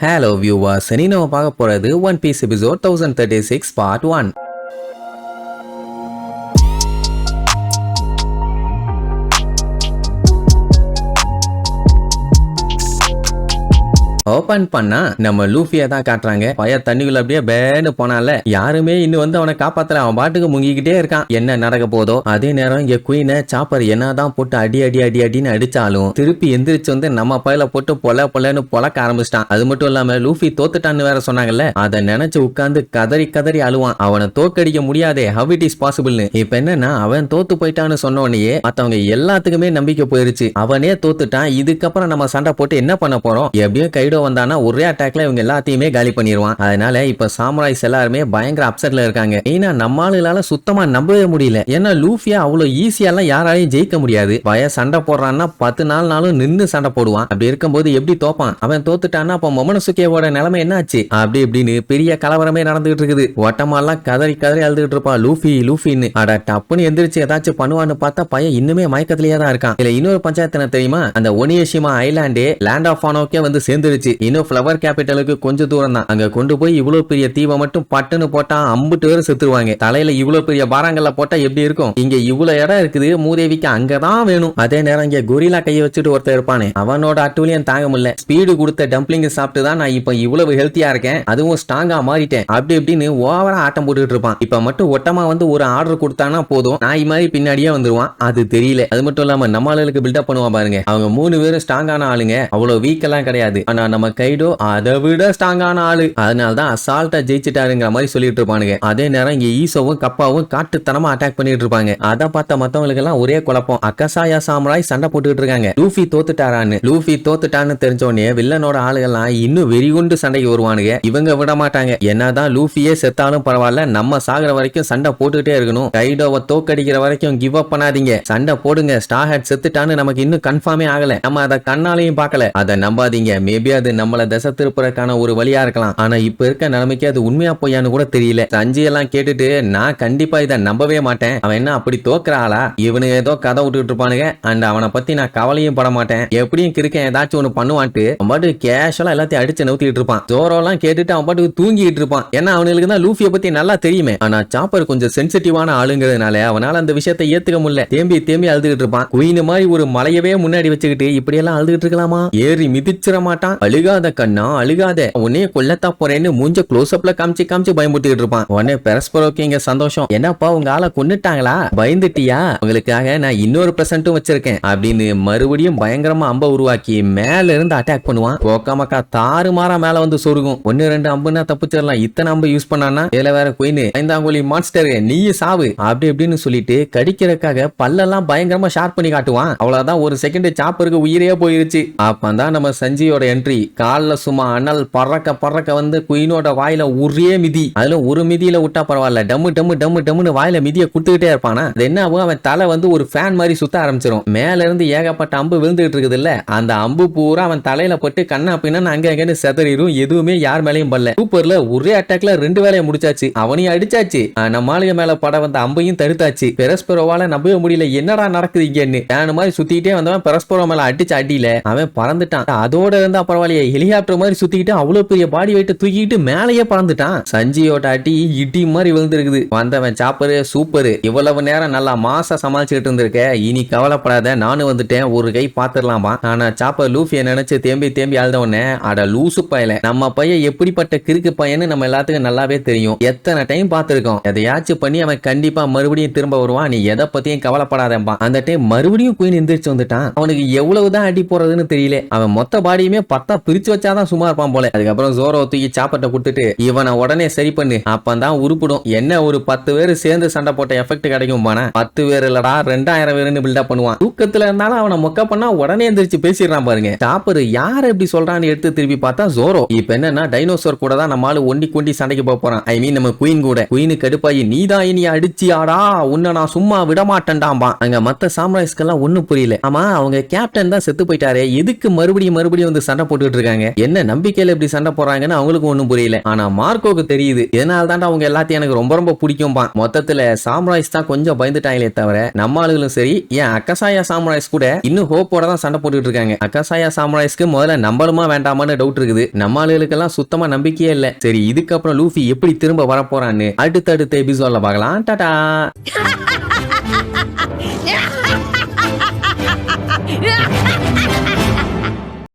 Hello viewers, இன்னைக்கு நம்ம பார்க்க போறது One Piece episode 1036 part 1. Open பண்ணா நம்ம லூஃபியா தான் காட்டுறாங்க. பய தண்ணிக்குள்ள அப்படியே பேன்னு போனால யாருமே இன்னும் வந்து அவனை காப்பாத்தல. அவன் பாட்டுக்கு முங்கிக்கிட்டே இருக்கான். என்ன நடக்க போதோ. அதே நேரம் இங்க குயினை சாப்பர் என்னதான் போட்டு அடி அடி அடி அடின்னு அடிச்சாலும் திருப்பி எந்திரிச்சு வந்து நம்ம பயில போட்டு பொலன்னு பொழக்க ஆரம்பிச்சிட்டான். அது மட்டும் இல்லாம லூஃபி தோத்துட்டான்னு வேற சொன்னாங்கல்ல, அதை நினைச்சு உட்கார்ந்து கதறி கதறி அழுவான். அவனை தோக்கடிக்க முடியாதே, ஹவ் இட் இஸ் பாசிபிள்னு. இப்ப என்னன்னா அவன் தோத்து போயிட்டான்னு சொன்ன உடனே மத்தவங்க எல்லாத்துக்குமே நம்பிக்கை போயிருச்சு. அவனே தோத்துட்டான், இதுக்கப்புறம் நம்ம சண்டை போட்டு என்ன பண்ண போறோம்? எப்படியும் கைடோ வந்தானா ஒரே அட்டாக்ல இவங்க எல்லாத்தையுமே காலி பண்ணிடுவான். அதனால இப்ப சாமுராய்ஸ் எல்லாருமே பயங்கர அப்செட்ல இருக்காங்க. ஏன்னா நம்ம ஆளுகளால சுத்தமா நம்பவே முடியல. ஏன்னா லூஃபியா அவ்வளவு ஈஸியாலாம் யாராலையும் ஜெயிக்க முடியாது. பய சண்டை போடுறான்னா 10 நாளும் நின்னு சண்டை போடுவான். அப்படி இருக்கும்போது எப்படி தோப்பான்? அவன் தோத்துட்டான்னா அப்ப மொமனசுகேவோட நிலைமை என்ன ஆச்சு? அப்படி இப்படின்னு பெரிய கலவரமே நடந்துகிட்டு இருக்குது. ஒட்டமாலாம் கதறி கதறி அழுதுகிட்டு இருப்பான் லூஃபின்னு. அட டப்புன்னு எந்திரிச்சு ஏதாச்சும் பண்ணுவான்னு பார்த்தா பையன் இன்னுமே மயக்கத்திலேயே தான் இருக்கான். இதுல இன்னொரு பஞ்சாயத்து தெரியுமா? அந்த ஒனியஷிமா ஐலாண்டே லேண்ட் ஆஃப் ஆனோக்கே வந்து சேர்ந்துருச்சு. இன்னும் ஃப்ளவர் கேபிட்டலுக்கு கொஞ்சம் தூரம் தான். அங்க கொண்டு போய் இவ்வளவு பெரிய தீவை மட்டும் பட்டுன்னு போட்டா 50 பேர் செத்துருவாங்க. தலையில இவ்வளவு பெரிய பாரங்கள்ல போட்டா எப்படி இருக்கும்? இங்க இவ்வளவு இடம் இருக்குது, மூதேவிக்கு அங்கதான் வேணும். அதே நேரம் இங்க கொரிலா கையை வச்சுட்டு ஒருத்தர் இருப்பானே, அவனோட அட்டூழியம் தாங்க முடியல. ஸ்பீடு கொடுத்த டம்ப்ளிங் சாப்பிட்டு தான் நான் இப்ப இவ்வளவு ஹெல்த்தியா இருக்கேன், அதுவும் ஸ்ட்ராங்கா மாறிட்டேன் அப்படி இப்படின்னு ஓவரா ஆட்டம் போட்டுட்டு இருப்பான். இப்ப மட்டும் ஒட்டமா வந்து ஒரு ஆர்டர் கொடுத்தானா போதும், நாய் மாதிரி பின்னாடியே வந்துருவான். அது தெரியல. அது மட்டும் இல்லாம நம்ம ஆளுகளுக்கு பில்டப் பண்ணுவான் பாருங்க. அவங்க 3 பேரும் ஸ்ட்ராங்கான ஆளுங்க, அவ்வளவு வீக் எல்லாம் கிடையாது. ஆனா நம்ம கைடோ அதை விட ஸ்ட்ராங்கான ஆளு. அதனாலதான் அசால்ட்டா ஜெயிச்சிட்டாருங்கிற மாதிரி சொல்லிட்டு இருப்பானுங்க. அதே நேரம் இங்க ஈசோவும் கப்பாவும் காட்டுத்தனமா அட்டாக் பண்ணிட்டு இருப்பாங்க. அதை பார்த்த மத்தவங்களுக்கு எல்லாம் ஒரே குழப்பம். அக்கசாயா சாமுராய் சண்டை போட்டுட்டு இருக்காங்க. லூஃபி தோத்துட்டான்னு தெரிஞ்ச உடனே வில்லனோட ஆளுகள்லாம் இன்னும் வெறிகுண்டு சண்டைக்கு வருவானுங்க. இவங்க விட மாட்டாங்க. என்னதான் லூஃபியே செத்தாலும் பரவாயில்ல, நம்ம சாகுற வரைக்கும் சண்டை போட்டுட்டே இருக்கணும். கைடோவை தோக்கடிக்கிற வரைக்கும் கிவ் அப் பண்ணாதீங்க, சண்டை போடுங்க. ஸ்டார் ஹெட் செத்துட்டான்னு நமக்கு இன்னும் கன்ஃபார்மே ஆகல, நம்ம அதை கண்ணாலையும் பார்க்கல. அதை நம்பாதீங்க, மேபி அது நம்மள தசை திருப்புறக்கான ஒரு வழியா இருக்கலாம். ஆனா இப்ப இருக்க நிலைமைக்கு அது உண்மையா பொய்யான்னு கூட தெரியல. சஞ்சி எல்லாம் கேட்டுட்டு நான் கண்டிப்பா இதை நம்பவே மாட்டேன். அவன் என்ன அப்படி தோக்குறாளா? இவனு ஏதோ கதை விட்டுட்டு இருப்பானுங்க. அண்ட் அவனை பத்தி நான் கவலையும் பட மாட்டேன். எப்படியும் கிருக்கேன் ஏதாச்சும் ஒண்ணு பண்ணுவான்ட்டு அவன் பாட்டு கேஷுவலா எல்லாத்தையும் அடிச்சு நவுத்திட்டு இருப்பான். ஜோரோ எல்லாம் கேட்டுட்டு அவன் பாட்டுக்கு தூங்கிட்டு இருப்பான். ஏன்னா அவனுக்கு தான் லூஃபியை பத்தி நல்லா தெரியுமே. ஆனா சாப்பர் கொஞ்சம் சென்சிட்டிவான ஆளுங்கிறதுனால அவனால அந்த விஷயத்தை ஏத்துக்க முடியல. தேம்பி அழுதுகிட்டு இருப்பான். குயின் மாதிரி ஒரு மலையவே முன்னாடி வச்சுக்கிட்டு இப்படி எல்லாம் அழுதுகிட்டு இருக்கலாமா? ஏறி மிதிச்சிட மாட்டான். அழுகாத கண்ணா அழுகாத, உன்னைய கொல்லத்தா போறேன்னு மூஞ்ச க்ளோஸ் அப்ல காமிச்சு பயமுறுத்திட்டு இருப்பான். உடனே பெரஸ்பரோக்கு இங்க சந்தோஷம். என்னப்பா உங்க ஆளை கொன்னுட்டாங்களா? பயந்துட்டியா? உங்களுக்காக நான் இன்னொரு பிரசன்ட்டும் வச்சிருக்கேன் அப்படின்னு மறுபடியும் பயங்கரமா அம்ப உருவாக்கி மேல இருந்து அட்டாக் பண்ணுவான். போக்காமக்கா தாறுமாறா மேல வந்து சொருகும். 1-2 அம்புன்னா தப்பிச்சிடலாம், இத்தனை அம்பு யூஸ் பண்ணானா? இதுல வேற குயின் ஐந்தாங்கோலி மான்ஸ்டர் நீயே சாவு அப்படி இப்படின்னு சொல்லிட்டு கடிக்கிறதுக்காக பல்லெல்லாம் பயங்கரமா ஷார்ப் பண்ணி காட்டுவான். அவ்வளவுதான், ஒரு செகண்ட் சாப்பருக்கு உயிரே போயிருச்சு. அப்பதான் நம்ம சஞ்சியோட என்ட்ரி. கால்ல சும்மா அனல் பறக்க வந்து குயினோட வாயில ஒரே மிதி. அதுல ஒரு மிதியில விட்டா பரவாயில்ல, டம்மு வாயில மிதிய குடுத்துக்கிட்டே இருப்பானா. அது என்ன ஆகும்? அவன் தலை வந்து ஒரு ஃபேன் மாதிரி சுத்த ஆரம்பிச்சிடும். மேல இருந்து ஏகப்பட்ட அம்பு விழுந்துட்டு இருக்குது இல்ல, அந்த அம்பு பூரா அவன் தலையில போட்டு கண்ணா பின்னா அங்க செதறிடும். எதுவுமே யார் மேலையும் பல்ல. சூப்பர்ல ஒரே அட்டாக்ல 2 வேலையை முடிச்சாச்சு. அவனையும் அடிச்சாச்சு, நம்ம ஆளுக மேல பட வந்த அம்பையும் தடுத்தாச்சு. பெரஸ்பரோவால நம்பவே முடியல, என்னடா நடக்குது இங்கன்னு. ஃபேன் மாதிரி சுத்திட்டே வந்தவன் பெரஸ்பரோ மேல அடிச்சு அடியில அவன் பறந்துட்டான். அதோட இருந்தா பரவாயில்லையே, ஹெலிகாப்டர் மாதிரி சுத்திக்கிட்டு அவ்வளவு பெரிய பாடி வெயிட்ட தூக்கிட்டு மேலேயே பறந்துட்டான். சஞ்சியோட அடி இடி மாதிரி விழுந்திருக்குது. வந்தவன் சாப்பரு சூப்பரு, இவ்வளவு நேரம் நல்லா மாசா சமாளிச்சுட்டு இருந்திருக்க, இனி கவலைப்படாத நானும் வந்துட்டேன், ஒரு கை பாத்துடலாமா. ஆனா சாப்பர் லூஃபியை நினைச்சு தேம்பி அழுதவனே, அட லூசு பையல, நம்ம பையன் எப்படிப்பட்ட கிறுக்கு பையன்னு நம்ம எல்லாத்துக்கும் நல்லாவே தெரியும். எத்தனை டைம் பார்த்திருக்கோம். எதையாச்சும் பண்ணி அவன் கண்டிப்பா மறுபடியும் திரும்ப வருவான், நீ எதை பத்தியும் கவலைப்படாதப்பா. அந்த டைம் மறுபடியும் குயின் எந்திரிச்சு வந்துட்டான். அவனுக்கு எவ்வளவுதான் அடி போறதுன்னு தெரியல. அவன் மொத்த பாடியுமே 10 பிரிச்சு வச்சாதான் சும்மா இருப்பான் போல. அதுக்கப்புறம் ஜோரோ தூக்கி சாப்பட்டை கொடுத்துட்டு இவனை உடனே சரி பண்ணு, அப்பதான் உருப்பிடும். என்ன ஒரு 10 பேர் சேர்ந்து சண்டை போட்ட எஃபெக்ட் கிடைக்கும் பான. 10 பேர் இல்லடா 2000 பேருன்னு பில்டப் பண்ணுவான். தூக்கத்துல இருந்தாலும் அவனை மொக்க பண்ணா உடனே எந்திரிச்சு பேசிடுறான் பாருங்க. சாப்பர் யார் எப்படி சொல்றான்னு எடுத்து திருப்பி பார்த்தா ஜோரோ. இப்ப என்னன்னா டைனோசர் கூட தான் நம்ம ஆளு ஒண்டி கொண்டி சண்டைக்கு போறான். ஐ மீன் நம்ம குயின் கூட. குயின் கடுப்பாயி நீதான் இனி அடிச்சியாடா, உன்னை நான் சும்மா விட மாட்டேன்டாம்பா. அங்க மத்த சாம்ராய்ஸ்க்கெல்லாம் ஒண்ணும் புரியல. ஆமா அவங்க கேப்டன் தான் செத்து போயிட்டாரே, எதுக்கு மறுபடியும் வந்து சண்டை போட்டு போட்டுட்டு இருக்காங்க. என்ன நம்பிக்கையில இப்படி சண்டை போடுறாங்கன்னு அவங்களுக்கு ஒண்ணும் புரியல. ஆனா மார்க்கோக்கு தெரியுது. இதனால தான் அவங்க எல்லாத்தையும் எனக்கு ரொம்ப ரொம்ப பிடிக்கும்பா. மொத்தத்துல சாமுராய்ஸ் தான் கொஞ்சம் பயந்துட்டாங்களே தவிர நம்ம ஆளுகளும் சரி, ஏன் அக்கசாயா சாமுராய்ஸ் கூட இன்னும் ஹோப்போட தான் சண்டை போட்டுட்டு இருக்காங்க. அக்கசாயா சாமுராய்ஸ்க்கு முதல்ல நம்பலுமா வேண்டாமான்னு டவுட் இருக்குது. நம்ம ஆளுகளுக்கெல்லாம் சுத்தமா நம்பிக்கையே இல்ல. சரி, இதுக்கப்புறம் லூஃபி எப்படி திரும்ப வரப்போறான்னு அடுத்தடுத்த எபிசோட்ல பார்க்கலாம். டாடா.